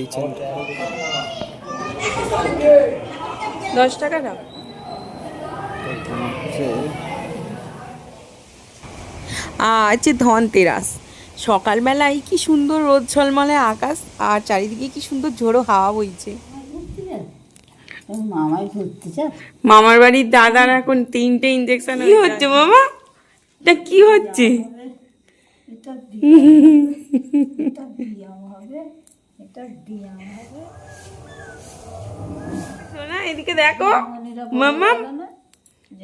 এই চেনটা 10 টাকা দাও। আজ ধনতেরাস, সকালবেলায় কি সুন্দর রোদ ঝলমলে আকাশ, আর চারিদিকে কি সুন্দর ঝোড়ো হাওয়া বইছে। মামার বাড়ির দাদার এখন 3টে ইঞ্জেকশন। কি হচ্ছে মামা? এটা কি হচ্ছে? সোনা এদিকে দেখো মামা,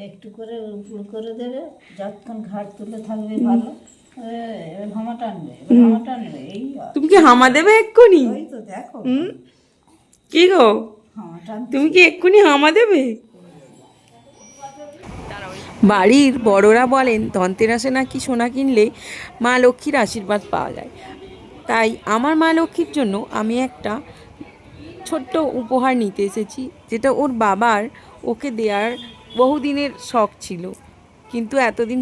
একটু করে উপর করে দেবে, যতক্ষণ ঘাট তুলে থাকবে ভালো। হামা টানবে, হামা টানবে। এই তুমি কি হামা দেবে এক্ষুনি? ওই তো দেখো কি গো, হামা টানবে। তুমি কি এক্ষুনি হামা দেবে? বাড়ির বড়রা বলেন ধনতেরাসে নাকি সোনা কিনলে মা লক্ষ্মীর আশীর্বাদ পাওয়া যায়। তাই আমার মা লক্ষ্মীর জন্য আমি একটা ছোট্ট উপহার নিতে এসেছি, যেটা ওর বাবার ওকে দেওয়ার বহুদিনের শখ ছিল, কিন্তু এতদিন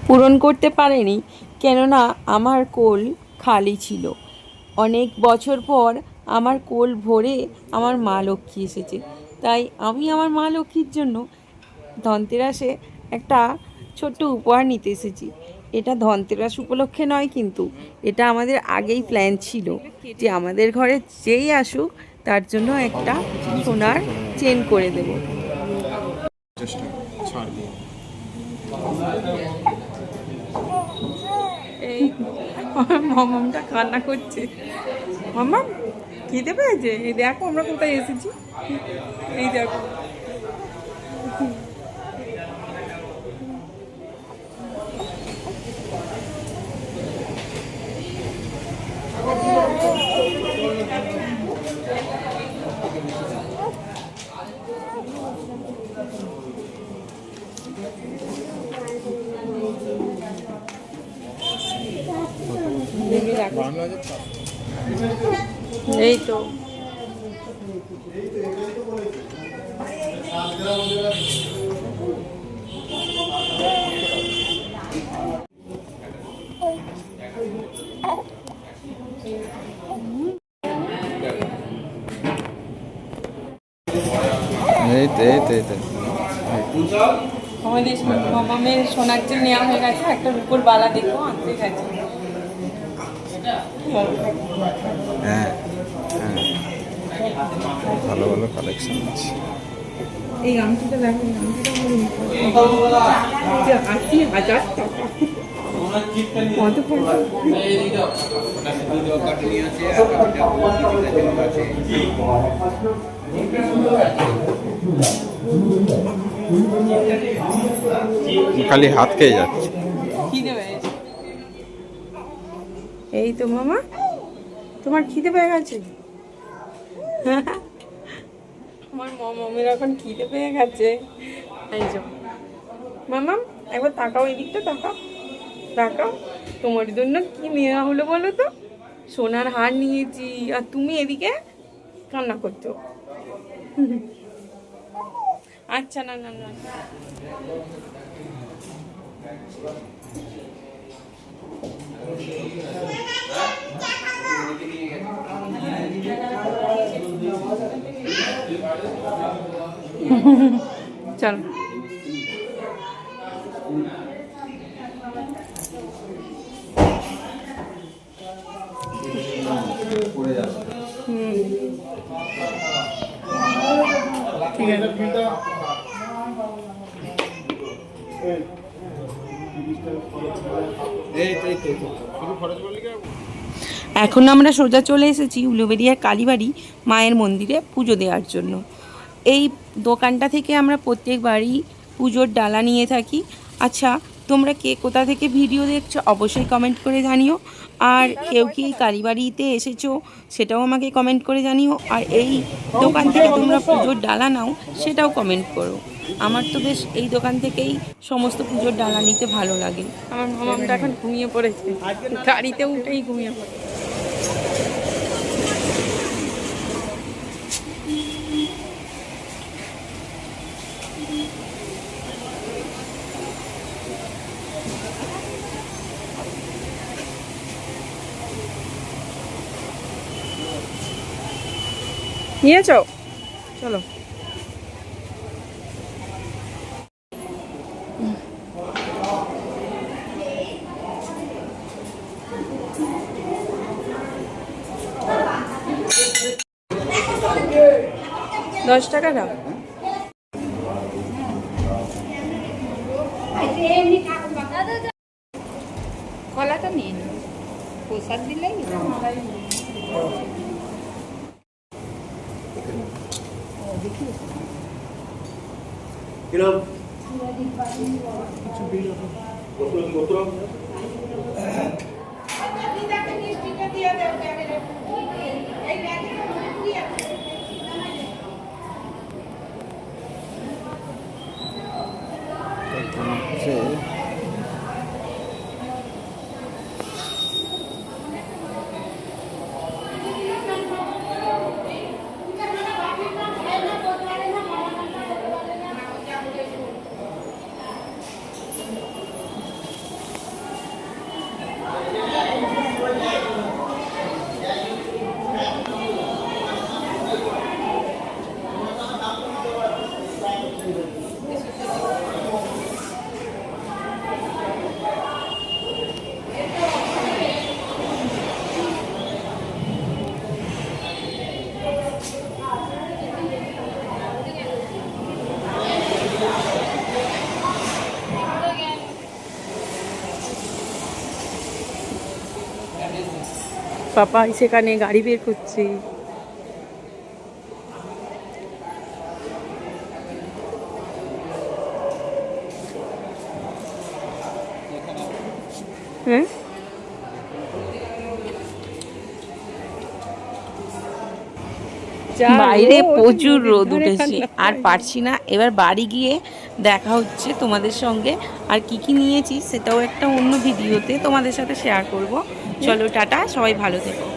পূরণ করতে পারেনি, কেননা আমার কোল খালি ছিল। অনেক বছর পর আমার কোল ভরে আমার মা লক্ষ্মী এসেছে, তাই আমি আমার মা লক্ষ্মীর জন্য ধনতেরাসে একটা ছোট্ট উপহার নিতে এসেছি। এটা ধনতেরাস উপলক্ষে নয়, কিন্তু এটা আমাদের আগেই প্ল্যান ছিল যে আমাদের ঘরে যেই আসুক তার জন্য একটা সোনার চেন করে দেব। এই আমার মামামটা কান্না করছে। মামাম খেতে পেয়েছে? এই দেখো আমরা কোথায় এসেছি, এই দেখো। এই তো আমাদের মামামের সোনার চেন নেওয়া হয়ে গেছে, একটা রূপোর বালা দেখো আনতে গেছে। হ্যাঁ হ্যাঁ, ভালো ভালো কালেকশন আছে। এই আংটিটা দেখো, আংটিটা 80,000 টাকা। কত খালি হাত খেয়ে যাচ্ছে। খিদে পেয়েছে? এই তো মামা, তোমার খিদে পেয়ে গেছে? আমার মামামের এখন খিদে পেয়ে গেছে। এই যে মামাম, একবার তাকাও, এই দিকটা তাকাও, তাকাও। তোমার জন্য কি নেওয়া হলো বলো তো? সোনার হার নিয়েছি, আর তুমি এদিকে কান্না করছো। আচ্ছা, না না না, চলো। ঠিক আছে। এখন আমরা সোজা চলে এসেছি উলুবেড়িয়ার কালীবাড়ি মায়ের মন্দিরে পুজো দেওয়ার জন্য। এই দোকানটা থেকে আমরা প্রত্যেকবারই পুজোর ডালা নিয়ে থাকি। আচ্ছা, তোমরা কে কোথা থেকে ভিডিও দেখছো অবশ্যই কমেন্ট করে জানিও, আর কেউ কি এই কালীবাড়িতে এসেছো সেটাও আমাকে কমেন্ট করে জানিও, আর এই দোকান থেকে তোমরা পুজোর ডালা নাও সেটাও কমেন্ট করো। আমার তো বেশ এই দোকান থেকেই সমস্ত পুজোর ডালা নিতে ভালো লাগে। আমার মামামটা এখন ঘুমিয়ে পড়েছে, গাড়িতে উঠেই ঘুমিয়ে পড়েছে। নিয়েছো? চলো। $10 দাও। কলাটা নিয়ে নি, প্রসাদ দিলেই পাপা সেখানে গাড়ি বের করছে। হ্যাঁ, বাইরে প্রচুর রোদ উঠেছে, আর পারছি না। এবার বাড়ি গিয়ে দেখা হচ্ছে তোমাদের সঙ্গে। আর কি কি নিয়েছি সেটাও একটা অন্য ভিডিওতে তোমাদের সাথে শেয়ার করব। চলো টাটা, সবাই ভালো থেকো।